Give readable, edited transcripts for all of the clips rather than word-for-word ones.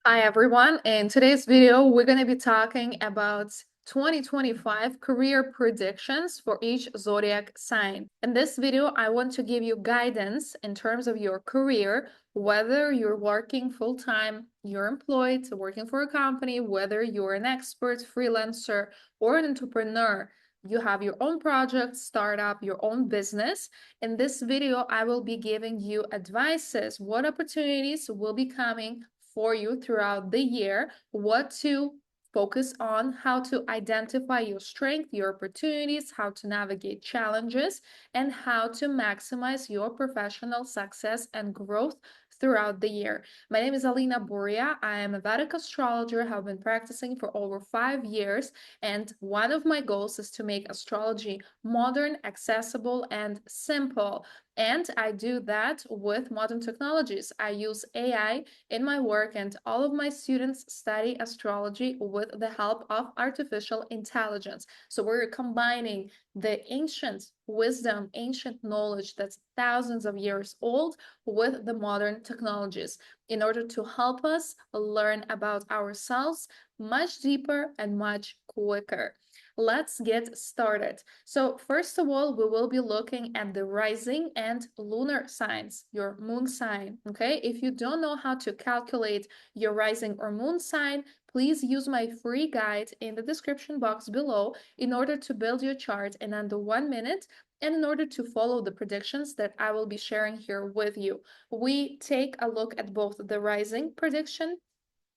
Hi everyone. In today's video, we're going to be talking about 2025 career predictions for each zodiac sign. In this video, I want to give you guidance in terms of your career, whether you're working full-time, you're employed, working for a company, whether you're an expert, freelancer, or an entrepreneur. You have your own project, startup, your own business. In this video, I will be giving you advices, what opportunities will be coming for you throughout the year, what to focus on, how to identify your strength, your opportunities, how to navigate challenges, and how to maximize your professional success and growth throughout the year. My name is Alina Boria. I am a Vedic astrologer, have been practicing for over 5 years, and one of my goals is to make astrology modern, accessible, and simple. And I do that with modern technologies. I use AI in my work, and all of my students study astrology with the help of artificial intelligence. So we're combining the ancient wisdom, ancient knowledge that's thousands of years old with the modern technologies in order to help us learn about ourselves much deeper and much quicker. Let's get started. So first of all, we will be looking at the rising and lunar signs, your moon sign, okay? If you don't know how to calculate your rising or moon sign, please use my free guide in the description box below in order to build your chart in under 1 minute and in order to follow the predictions that I will be sharing here with you. We take a look at both the rising prediction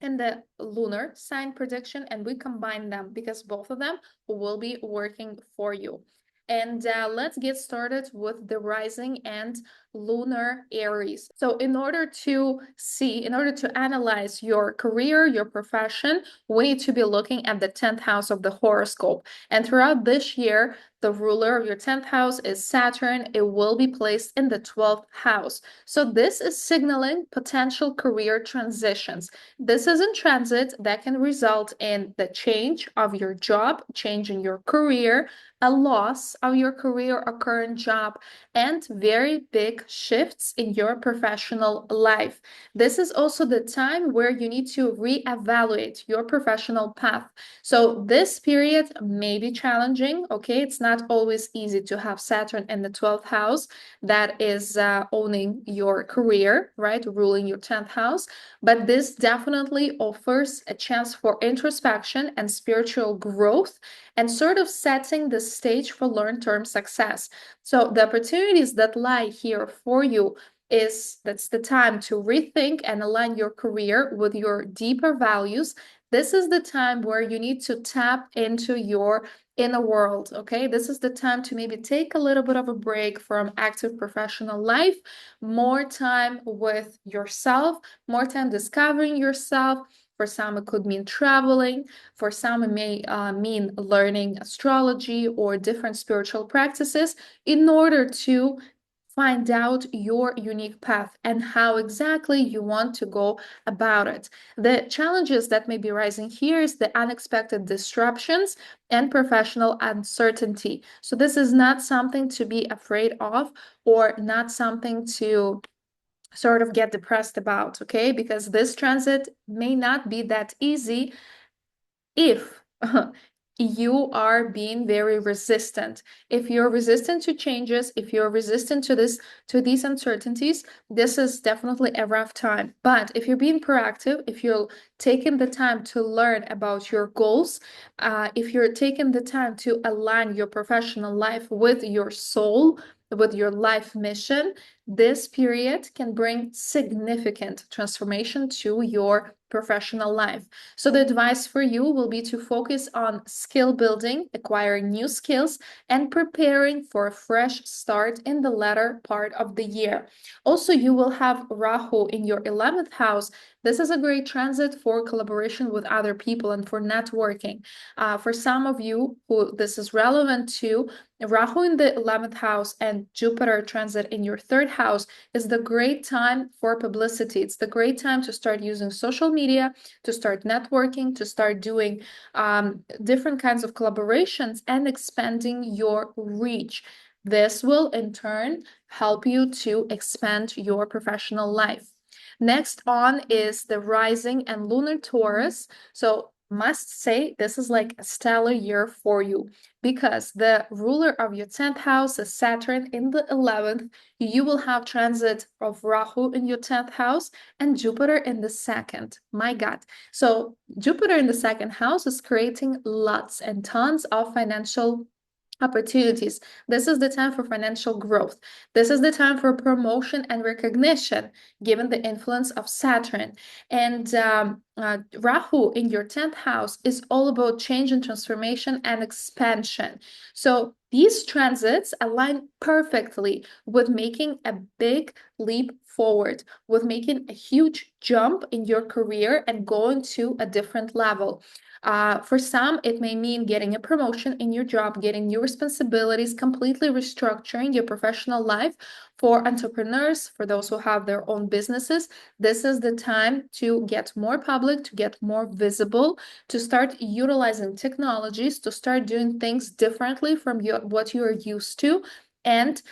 and the lunar sign prediction, and we combine them because both of them will be working for you. And let's get started with the rising and lunar Aries. So in order to analyze your career, your profession, we need to be looking at the 10th house of the horoscope. And throughout this year, the ruler of your 10th house is Saturn. It will be placed in the 12th house. So this is signaling potential career transitions. This is in transit that can result in the change of your job, change in your career, a loss of your career or current job, and very big shifts in your professional life. This is also the time where you need to reevaluate your professional path. So this period may be challenging, okay? It's not always easy to have Saturn in the 12th house that is owning your career, right? Ruling your 10th house. But this definitely offers a chance for introspection and spiritual growth and sort of setting the stage for long-term success. So the opportunities that lie here for you that's the time to rethink and align your career with your deeper values. This is the time where you need to tap into your inner world, okay? This is the time to maybe take a little bit of a break from active professional life, more time with yourself, more time discovering yourself. For some, it could mean traveling. For some, it may mean learning astrology or different spiritual practices in order to find out your unique path and how exactly you want to go about it. The challenges that may be rising here is the unexpected disruptions and professional uncertainty. So this is not something to be afraid of or not something to sort of get depressed about, okay? Because this transit may not be that easy if you are being very resistant. If you're resistant to changes, if you're resistant to these uncertainties, this is definitely a rough time. But if you're being proactive, if you're taking the time to learn about your goals, if you're taking the time to align your professional life with your soul, with your life mission, this period can bring significant transformation to your professional life. So the advice for you will be to focus on skill building, acquiring new skills, and preparing for a fresh start in the latter part of the year. Also, you will have Rahu in your 11th house. This is a great transit for collaboration with other people and for networking. For some of you who this is relevant to, Rahu in the 11th house and Jupiter transit in your 3rd house is the great time for publicity. It's the great time to start using social media, to start networking, to start doing different kinds of collaborations and expanding your reach. This will in turn help you to expand your professional life. Next on is the rising and lunar Taurus. So must say this is like a stellar year for you because the ruler of your 10th house is Saturn in the 11th. You will have transit of Rahu in your 10th house and Jupiter in the second. My God. So Jupiter in the second house is creating lots and tons of financial opportunities. This is the time for financial growth. This is the time for promotion and recognition, given the influence of Saturn. And Rahu in your 10th house is all about change and transformation and expansion. So these transits align perfectly with making a big leap forward, with making a huge jump in your career and going to a different level. For some, it may mean getting a promotion in your job, getting new responsibilities, completely restructuring your professional life. For entrepreneurs, for those who have their own businesses, this is the time to get more public, to get more visible, to start utilizing technologies, to start doing things differently from what you are used to, and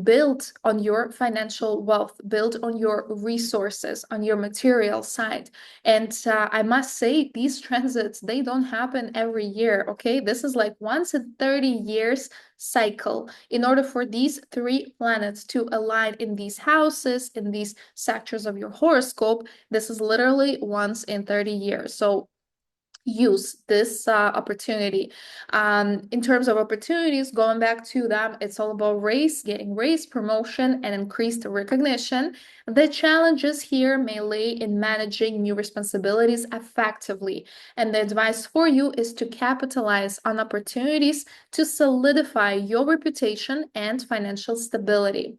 build on your financial wealth, build on your resources, on your material side. And I must say, these transits, they don't happen every year, okay? This is like once in 30 years cycle. In order for these three planets to align in these houses, in these sectors of your horoscope, this is literally once in 30 years. So use this opportunity. In terms of opportunities, going back to them, it's all about getting raise, promotion, and increased recognition. The challenges here may lay in managing new responsibilities effectively. And the advice for you is to capitalize on opportunities to solidify your reputation and financial stability.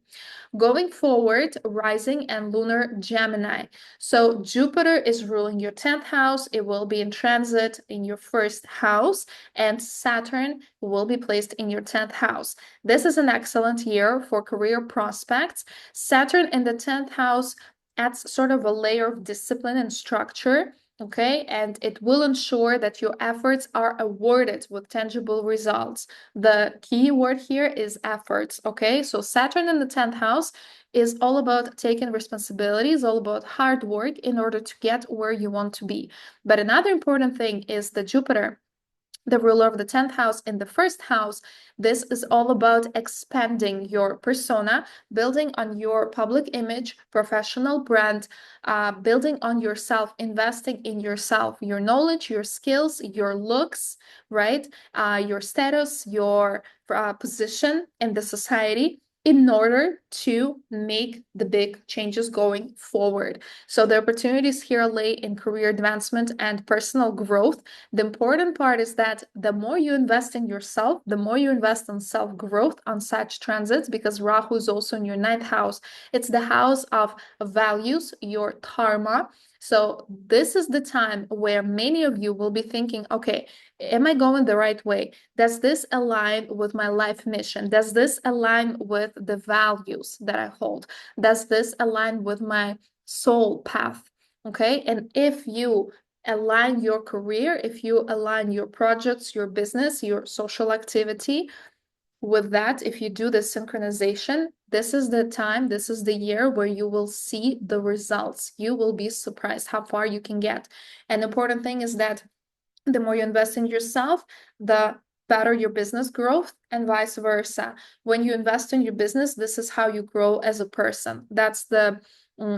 Going forward, rising and lunar Gemini. So Jupiter is ruling your 10th house. It will be in transit in your first house, and Saturn will be placed in your 10th house. This is an excellent year for career prospects. Saturn in the 10th house adds sort of a layer of discipline and structure. Okay, and it will ensure that your efforts are awarded with tangible results. The key word here is efforts. Okay, so Saturn in the 10th house is all about taking responsibility, is all about hard work in order to get where you want to be. But another important thing is the Jupiter, the ruler of the 10th house in the first house. This is all about expanding your persona, building on your public image, professional brand, building on yourself, investing in yourself, your knowledge, your skills, your looks, right? Your status, your position in the society, in order to make the big changes going forward. So the opportunities here lay in career advancement and personal growth. The important part is that the more you invest in yourself, the more you invest in self-growth on such transits, because Rahu is also in your 9th house. It's the house of values, your karma. So this is the time where many of you will be thinking, okay, am I going the right way? Does this align with my life mission? Does this align with the values that I hold? Does this align with my soul path? Okay, and if you align your career, if you align your projects, your business, your social activity with that, if you do the synchronization, this is the time, this is the year where you will see the results. You will be surprised how far you can get. An important thing is that the more you invest in yourself, the better your business growth, and vice versa. When you invest in your business, this is how you grow as a person. That's the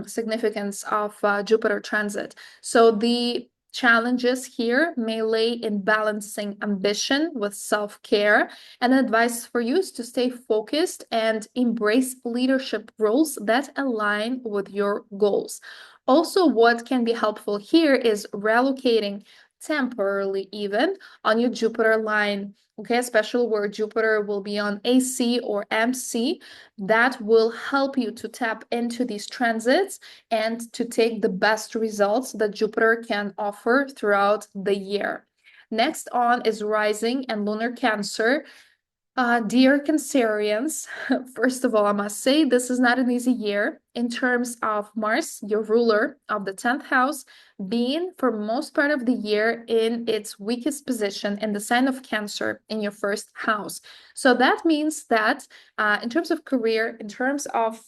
significance of Jupiter transit. So the challenges here may lay in balancing ambition with self-care, and advice for you is to stay focused and embrace leadership roles that align with your goals. Also, what can be helpful here is relocating temporarily even on your Jupiter line, okay, especially where Jupiter will be on AC or MC. That will help you to tap into these transits and to take the best results that Jupiter can offer throughout the year. Next on is rising and lunar Cancer. Dear Cancerians, first of all, I must say this is not an easy year in terms of Mars, your ruler of the 10th house, being for most part of the year in its weakest position in the sign of Cancer in your first house. So that means that in terms of career, in terms of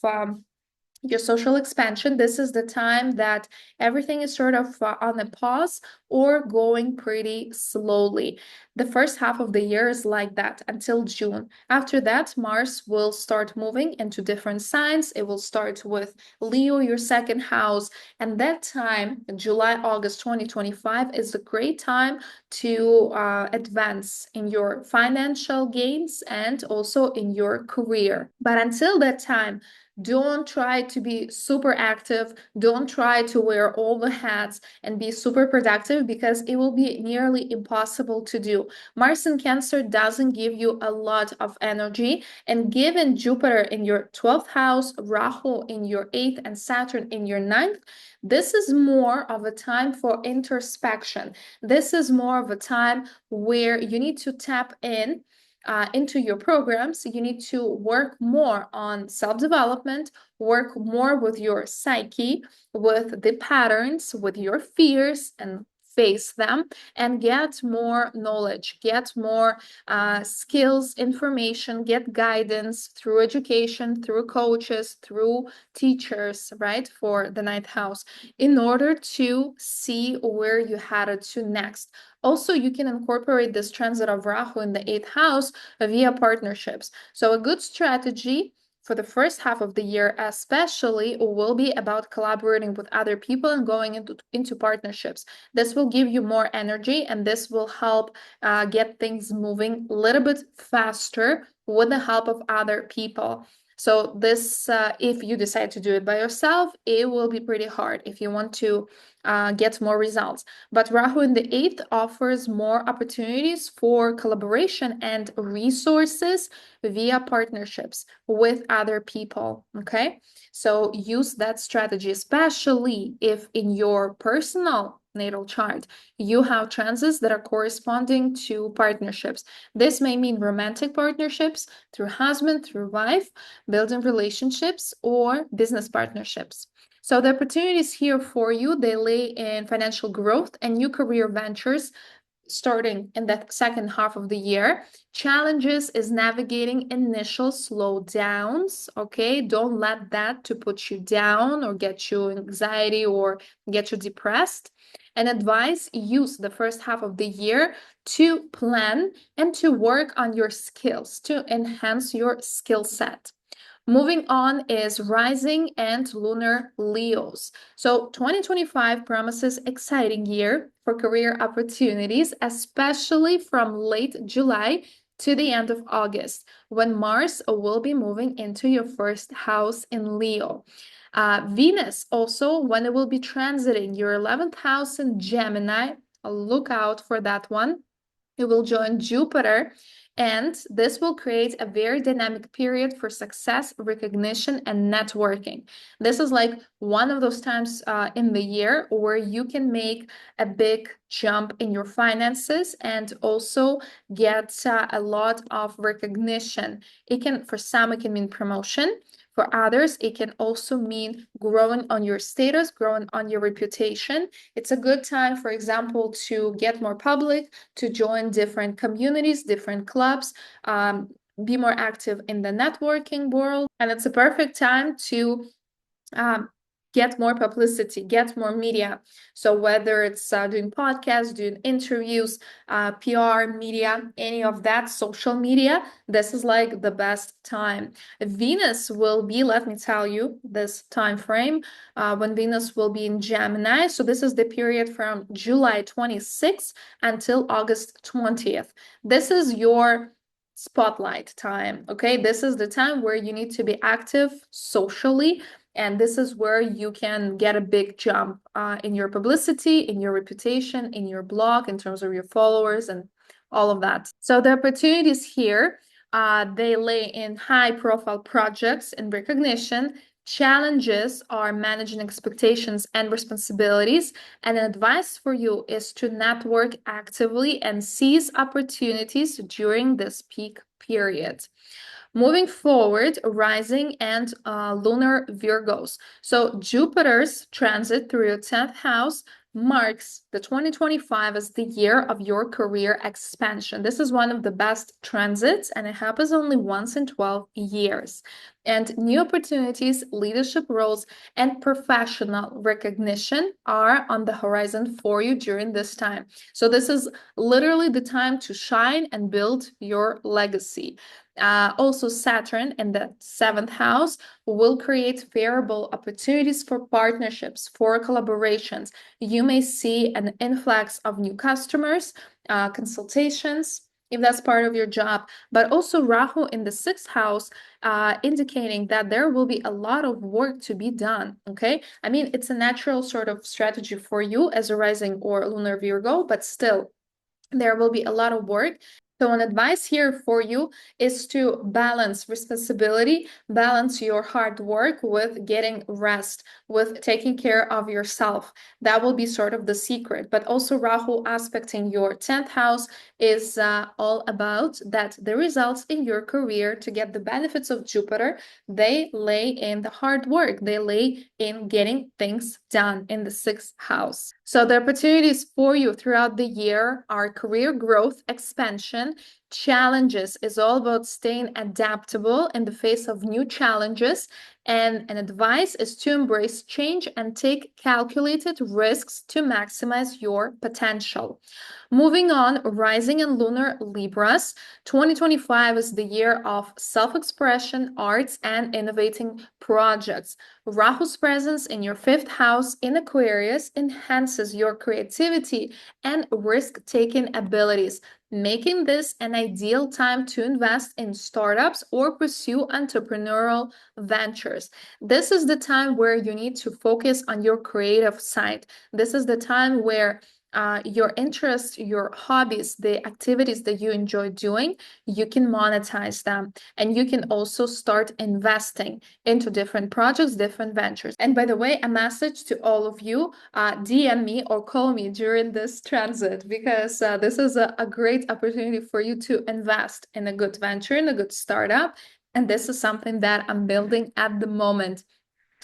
your social expansion. This is the time that everything is sort of on a pause or going pretty slowly. The first half of the year is like that until June. After that, Mars will start moving into different signs. It will start with Leo, your second house. And that time, July, August 2025, is a great time to advance in your financial gains and also in your career. But until that time, don't try to be super active. Don't try to wear all the hats and be super productive, because it will be nearly impossible to do. Mars in Cancer doesn't give you a lot of energy. And given Jupiter in your 12th house, Rahu in your 8th, and Saturn in your 9th, this is more of a time for introspection. This is more of a time where you need to tap into your programs. You need to work more on self-development, work more with your psyche, with the patterns, with your fears, and face them, and get more knowledge, get more skills, information, get guidance through education, through coaches, through teachers, right, for the ninth house, in order to see where you headed to next. Also, you can incorporate this transit of Rahu in the 8th house via partnerships. So a good strategy for the first half of the year especially will be about collaborating with other people and going into partnerships. This will give you more energy, and this will help get things moving a little bit faster with the help of other people. So this, if you decide to do it by yourself, it will be pretty hard if you want to get more results. But Rahu in the 8th offers more opportunities for collaboration and resources via partnerships with other people, okay? So use that strategy, especially if in your personal natal chart you have transits that are corresponding to partnerships. This may mean romantic partnerships through husband, through wife, building relationships, or business partnerships. So the opportunities here for you, they lay in financial growth and new career ventures starting in the second half of the year. Challenges is navigating initial slowdowns, okay? Don't let that to put you down or get you anxiety or get you depressed. And advice, use the first half of the year to plan and to work on your skills, to enhance your skill set. Moving on is rising and lunar Leos. So 2025 promises exciting year for career opportunities, especially from late July to the end of August, when Mars will be moving into your first house in Leo. Venus also, when it will be transiting your 11th house in Gemini, look out for that one. It will join Jupiter, and this will create a very dynamic period for success, recognition, and networking. This is like one of those times in the year where you can make a big jump in your finances and also get a lot of recognition. For some, it can mean promotion. For others, it can also mean growing on your status, growing on your reputation. It's a good time, for example, to get more public, to join different communities, different clubs, be more active in the networking world. And it's a perfect time to get more publicity, get more media. So whether it's doing podcasts, doing interviews, PR, media, any of that, social media, this is like the best time. Venus will be, let me tell you, this time frame when Venus will be in Gemini. So this is the period from July 26th until August 20th. This is your spotlight time, okay? This is the time where you need to be active socially, and this is where you can get a big jump in your publicity, in your reputation, in your blog, in terms of your followers and all of that. So the opportunities here, they lay in high-profile projects and recognition. Challenges are managing expectations and responsibilities. And advice for you is to network actively and seize opportunities during this peak period. Moving forward, rising and lunar Virgos. So Jupiter's transit through your 10th house marks the 2025 as the year of your career expansion. This is one of the best transits, and it happens only once in 12 years. And new opportunities, leadership roles, and professional recognition are on the horizon for you during this time. So this is literally the time to shine and build your legacy. Also, Saturn in the seventh house will create favorable opportunities for partnerships, for collaborations. You may see an influx of new customers, consultations, if that's part of your job, but also Rahu in the sixth house, indicating that there will be a lot of work to be done. Okay, I mean, it's a natural sort of strategy for you as a rising or lunar Virgo, but still, there will be a lot of work. So an advice here for you is to balance responsibility, balance your hard work with getting rest, with taking care of yourself. That will be sort of the secret. But also Rahu aspecting your 10th house is all about that the results in your career to get the benefits of Jupiter, they lay in the hard work. They lay in getting things done in the sixth house. So the opportunities for you throughout the year are career growth, expansion, challenges is all about staying adaptable in the face of new challenges. And an advice is to embrace change and take calculated risks to maximize your potential. Moving on, rising and lunar Libras, 2025 is the year of self-expression, arts, and innovating projects. Rahu's presence in your fifth house in Aquarius enhances your creativity and risk-taking abilities, making this an ideal time to invest in startups or pursue entrepreneurial ventures. This is the time where you need to focus on your creative side. This is the time where your interests, your hobbies, the activities that you enjoy doing, you can monetize them. And you can also start investing into different projects, different ventures. And by the way, a message to all of you, DM me or call me during this transit, because this is a great opportunity for you to invest in a good venture, in a good startup. And this is something that I'm building at the moment.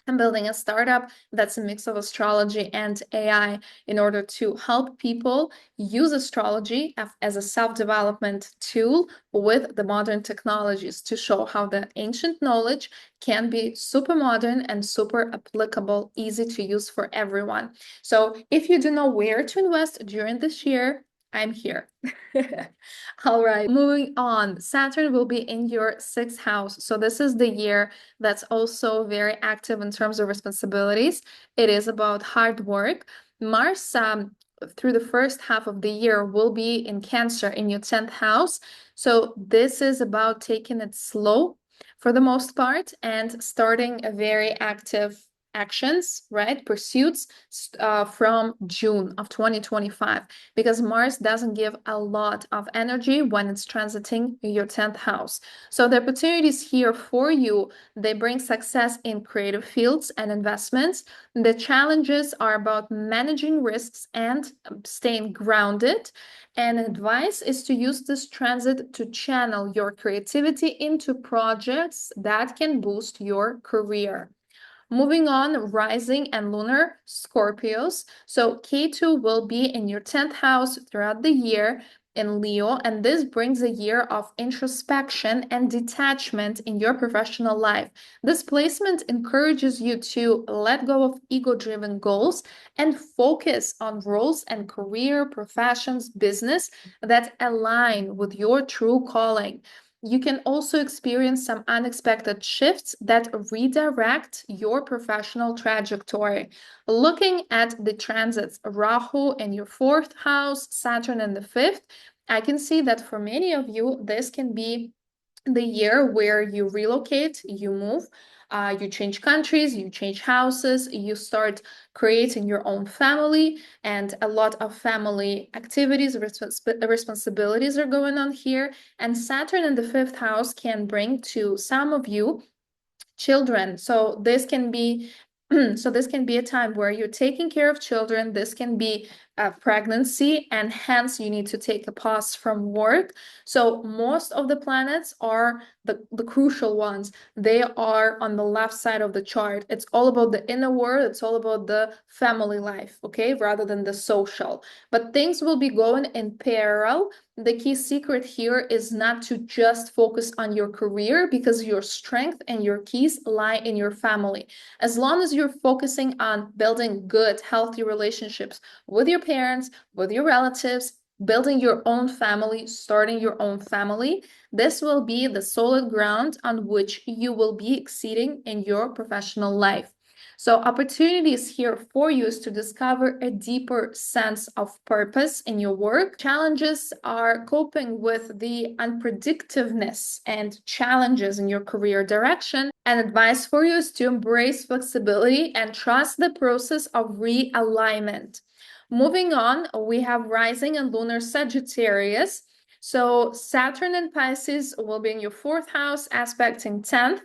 I'm building a startup that's a mix of astrology and AI in order to help people use astrology as a self-development tool with the modern technologies to show how the ancient knowledge can be super modern and super applicable, easy to use for everyone. So if you do know where to invest during this year, I'm here. All right, moving on. Saturn will be in your sixth house. So this is the year that's also very active in terms of responsibilities. It is about hard work. Mars, through the first half of the year, will be in Cancer in your 10th house. So this is about taking it slow for the most part and starting a very active actions, right? Pursuits from June of 2025, because Mars doesn't give a lot of energy when it's transiting your 10th house. So the opportunities here for you, they bring success in creative fields and investments. The challenges are about managing risks and staying grounded. And advice is to use this transit to channel your creativity into projects that can boost your career. Moving on, rising and lunar Scorpios. So K2 will be in your 10th house throughout the year in Leo, and this brings a year of introspection and detachment in your professional life. This placement encourages you to let go of ego-driven goals and focus on roles and career, professions, business that align with your true calling. You can also experience some unexpected shifts that redirect your professional trajectory. Looking at the transits, Rahu in your fourth house, Saturn in the fifth, I can see that for many of you, this can be the year where you relocate, you move, you change countries, you change houses, you start creating your own family, and a lot of family activities, responsibilities are going on here. And Saturn in the fifth house can bring to some of you children. So this can be a time where you're taking care of children. This can be pregnancy, and hence you need to take a pause from work. So most of the planets are the crucial ones. They are on the left side of the chart. It's all about the inner world. It's all about the family life, okay, rather than the social. But things will be going in parallel. The key secret here is not to just focus on your career, because your strength and your keys lie in your family. As long as you're focusing on building good, healthy relationships with your parents, with your relatives, building your own family, starting your own family, this will be the solid ground on which you will be exceeding in your professional life. So opportunities here for you is to discover a deeper sense of purpose in your work. Challenges are coping with the unpredictability and challenges in your career direction. And advice for you is to embrace flexibility and trust the process of realignment. Moving on, we have rising and lunar Sagittarius. So Saturn and Pisces will be in your fourth house, aspecting 10th,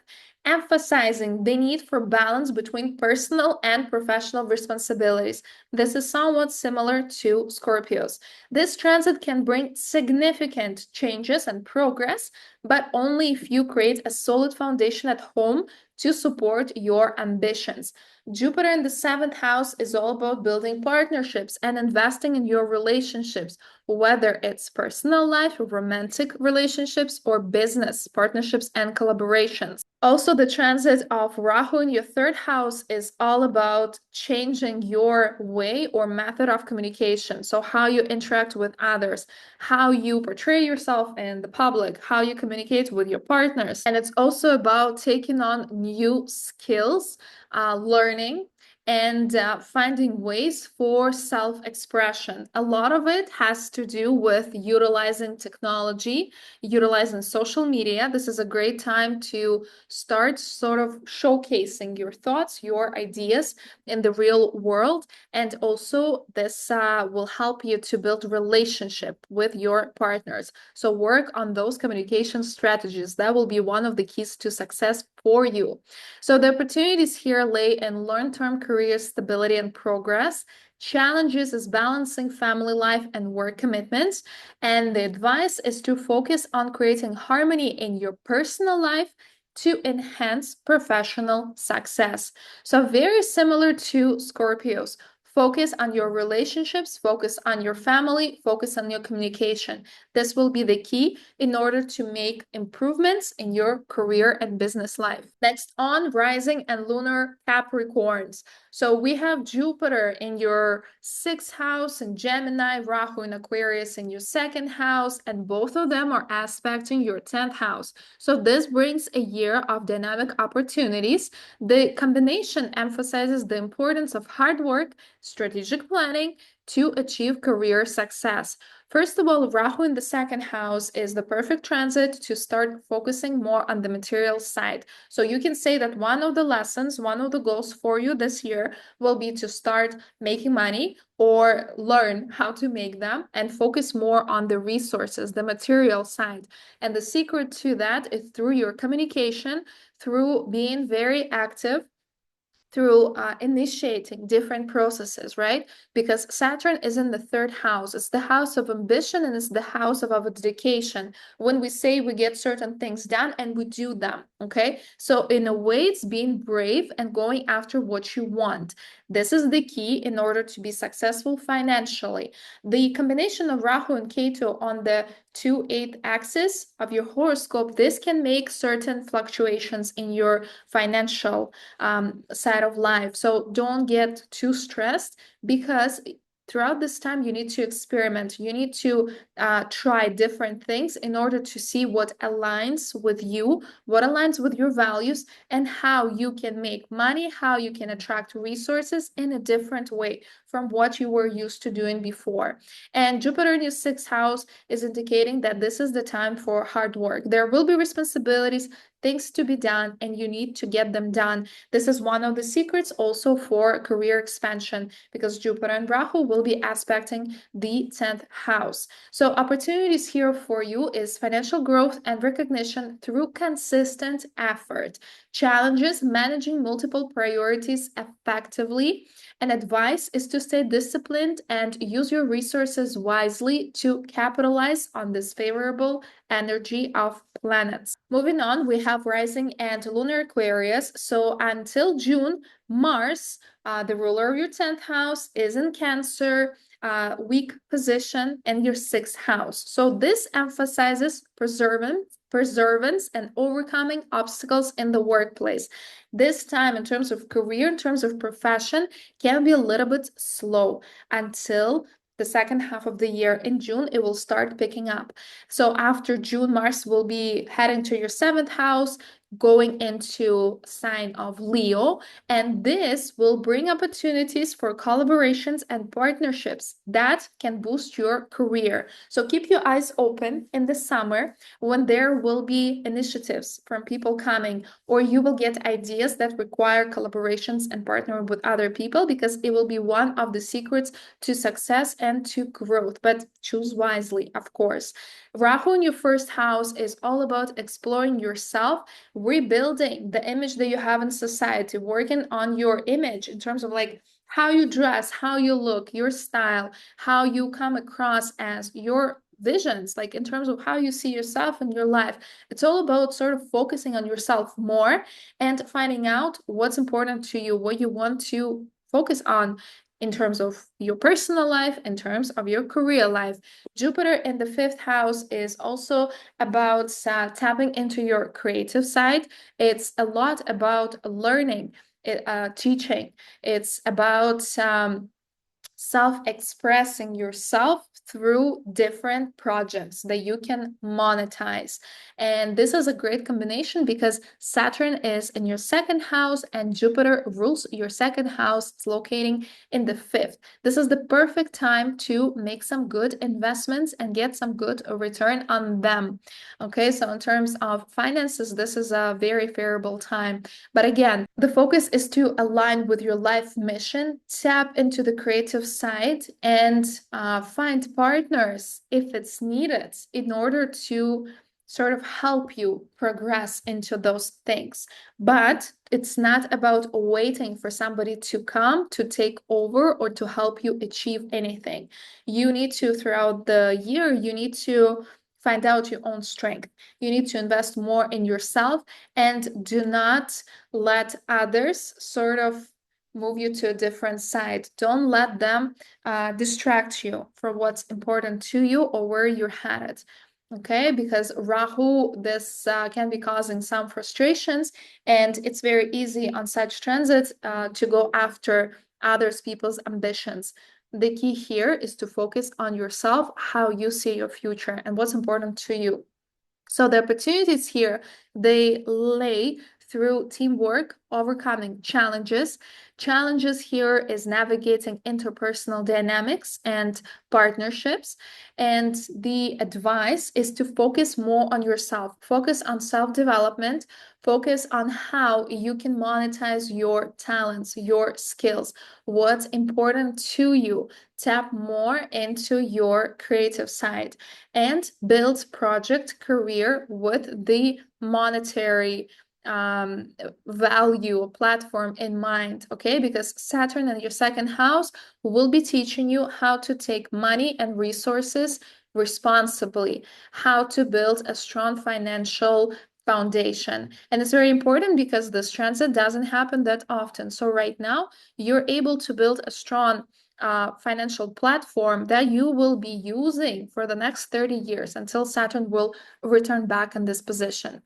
emphasizing the need for balance between personal and professional responsibilities. This is somewhat similar to Scorpios. This transit can bring significant changes and progress, but only if you create a solid foundation at home to support your ambitions. Jupiter in the seventh house is all about building partnerships and investing in your relationships, whether it's personal life, romantic relationships, or business partnerships and collaborations. Also, the transit of Rahu in your third house is all about changing your way or method of communication. So how you interact with others, how you portray yourself in the public, how you communicate with your partners. And it's also about taking on new skills, learning, and finding ways for self-expression. A lot of it has to do with utilizing technology, utilizing social media. This is a great time to start sort of showcasing your thoughts, your ideas in the real world. And also this will help you to build relationship with your partners. So work on those communication strategies. That will be one of the keys to success for you. So the opportunities here lay in long-term career stability and progress. Challenges is balancing family life and work commitments. And the advice is to focus on creating harmony in your personal life to enhance professional success. So very similar to Scorpios. Focus on your relationships, focus on your family, focus on your communication. This will be the key in order to make improvements in your career and business life. Next on, rising and lunar Capricorns. So we have Jupiter in your sixth house and Gemini, Rahu in Aquarius in your second house, and both of them are aspecting your 10th house. So this brings a year of dynamic opportunities. The combination emphasizes the importance of hard work, strategic planning to achieve career success. First of all, Rahu in the second house is the perfect transit to start focusing more on the material side. So you can say that one of the lessons, one of the goals for you this year will be to start making money or learn how to make them and focus more on the resources, the material side. And the secret to that is through your communication, through being very active, through initiating different processes, right? Because Saturn is in the third house. It's the house of ambition and it's the house of our dedication. When we say we get certain things done and we do them, okay? So in a way, it's being brave and going after what you want. This is the key in order to be successful financially. The combination of Rahu and Ketu on the 2/8 axis of your horoscope, this can make certain fluctuations in your financial side of life. So don't get too stressed, because throughout this time, you need to experiment. You need to try different things in order to see what aligns with you, what aligns with your values, and how you can make money, how you can attract resources in a different way from what you were used to doing before. And Jupiter in your sixth house is indicating that this is the time for hard work. There will be responsibilities, things to be done, and you need to get them done. This is one of the secrets also for career expansion, because Jupiter and Rahu will be aspecting the 10th house. So opportunities here for you is financial growth and recognition through consistent effort. Challenges, managing multiple priorities effectively. And advice is to stay disciplined and use your resources wisely to capitalize on this favorable energy of planets. Moving on, we have rising and lunar Aquarius. So until June, Mars, the ruler of your 10th house, is in Cancer, weak position in your 6th house. So this emphasizes perseverance and overcoming obstacles in the workplace. This time, in terms of career, in terms of profession, can be a little bit slow until the second half of the year. In June, it will start picking up. So after June, Mars will be heading to your 7th house, going into sign of Leo, and this will bring opportunities for collaborations and partnerships that can boost your career. So keep your eyes open in the summer when there will be initiatives from people coming, or you will get ideas that require collaborations and partnering with other people, because it will be one of the secrets to success and to growth. But choose wisely, of course. Rahu in your 1st house is all about exploring yourself, rebuilding the image that you have in society, working on your image in terms of like how you dress, how you look, your style, how you come across as your visions, like in terms of how you see yourself in your life. It's all about sort of focusing on yourself more and finding out what's important to you, what you want to focus on in terms of your personal life, in terms of your career life. Jupiter in the 5th house is also about tapping into your creative side. It's a lot about learning, teaching. It's about self-expressing yourself through different projects that you can monetize. And this is a great combination because Saturn is in your 2nd house and Jupiter rules your 2nd house. It's locating in the 5th. This is the perfect time to make some good investments and get some good return on them. Okay, so in terms of finances, this is a very favorable time. But again, the focus is to align with your life mission, tap into the creative side, and find partners if it's needed in order to sort of help you progress into those things. But it's not about waiting for somebody to come to take over or to help you achieve anything. You need to, throughout the year, you need to find out your own strength. You need to invest more in yourself and do not let others sort of move you to a different side. Don't let them distract you from what's important to you or where you're headed. Okay, because Rahu, this can be causing some frustrations, and it's very easy on such transits to go after others people's ambitions. The key here is to focus on yourself, how you see your future and what's important to you. So the opportunities here, they lay through teamwork, overcoming challenges. Challenges here is navigating interpersonal dynamics and partnerships. And the advice is to focus more on yourself, focus on self-development, focus on how you can monetize your talents, your skills, what's important to you. Tap more into your creative side and build project career with the monetary value platform in mind, okay? Because Saturn in your 2nd house will be teaching you how to take money and resources responsibly, how to build a strong financial foundation. And it's very important because this transit doesn't happen that often. So right now, you're able to build a strong financial platform that you will be using for the next 30 years until Saturn will return back in this position.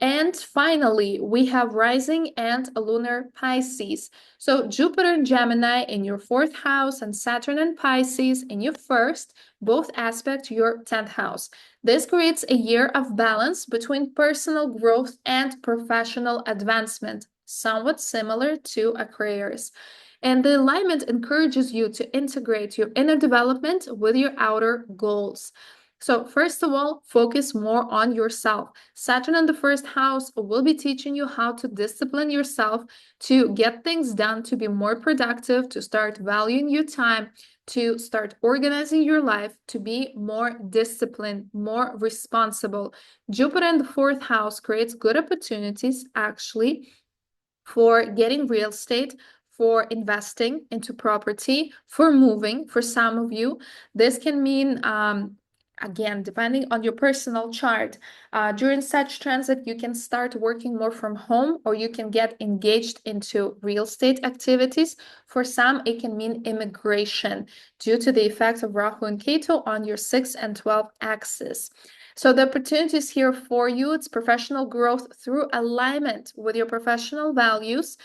And finally, we have rising and lunar Pisces. So Jupiter and Gemini in your 4th house and Saturn and Pisces in your 1st, both aspect your 10th house. This creates a year of balance between personal growth and professional advancement, somewhat similar to Aquarius. And the alignment encourages you to integrate your inner development with your outer goals. So first of all, focus more on yourself. Saturn in the 1st house will be teaching you how to discipline yourself, to get things done, to be more productive, to start valuing your time, to start organizing your life, to be more disciplined, more responsible. Jupiter in the 4th house creates good opportunities, actually, for getting real estate, for investing into property, for moving. For some of you, this can mean again, depending on your personal chart, during such transit, you can start working more from home, or you can get engaged into real estate activities. For some, it can mean immigration due to the effect of Rahu and Ketu on your 6 and 12 axis. So the opportunities here for you, it's professional growth through alignment with your professional values.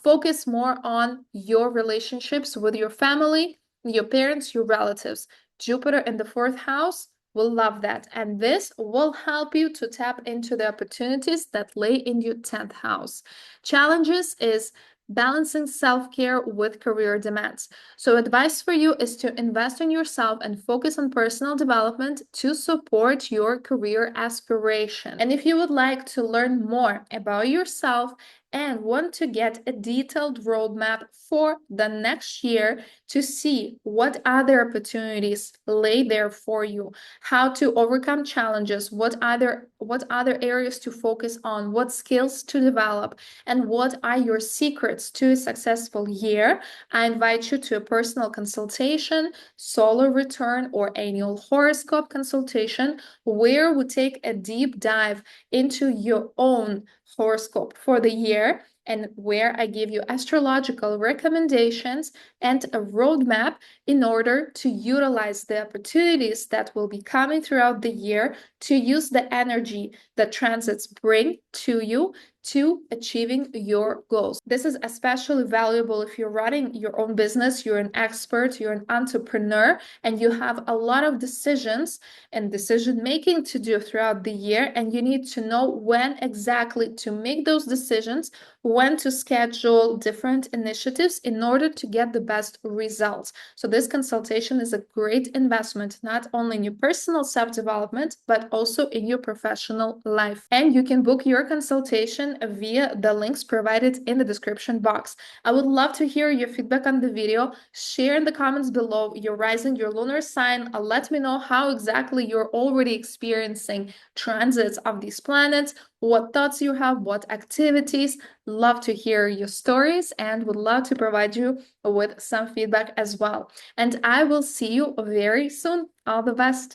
Focus more on your relationships with your family, your parents, your relatives. Jupiter in the 4th house will love that. And this will help you to tap into the opportunities that lay in your 10th house. Challenges is balancing self-care with career demands. So advice for you is to invest in yourself and focus on personal development to support your career aspiration. And if you would like to learn more about yourself and want to get a detailed roadmap for the next year to see what other opportunities lay there for you, how to overcome challenges, what other areas to focus on, what skills to develop, and what are your secrets to a successful year, I invite you to a personal consultation, solar return, or annual horoscope consultation, where we take a deep dive into your own horoscope for the year, and where I give you astrological recommendations and a roadmap in order to utilize the opportunities that will be coming throughout the year, to use the energy that transits bring to you to achieving your goals. This is especially valuable if you're running your own business, you're an expert, you're an entrepreneur, and you have a lot of decisions and decision making to do throughout the year, and you need to know when exactly to make those decisions, when to schedule different initiatives in order to get the best results. So this consultation is a great investment, not only in your personal self-development, but also in your professional life. And you can book your consultation via the links provided in the description box. I would love to hear your feedback on the video. Share in the comments below your rising, your lunar sign. Let me know how exactly you're already experiencing transits of these planets, what thoughts you have, what activities. Love to hear your stories and would love to provide you with some feedback as well. And I will see you very soon. All the best.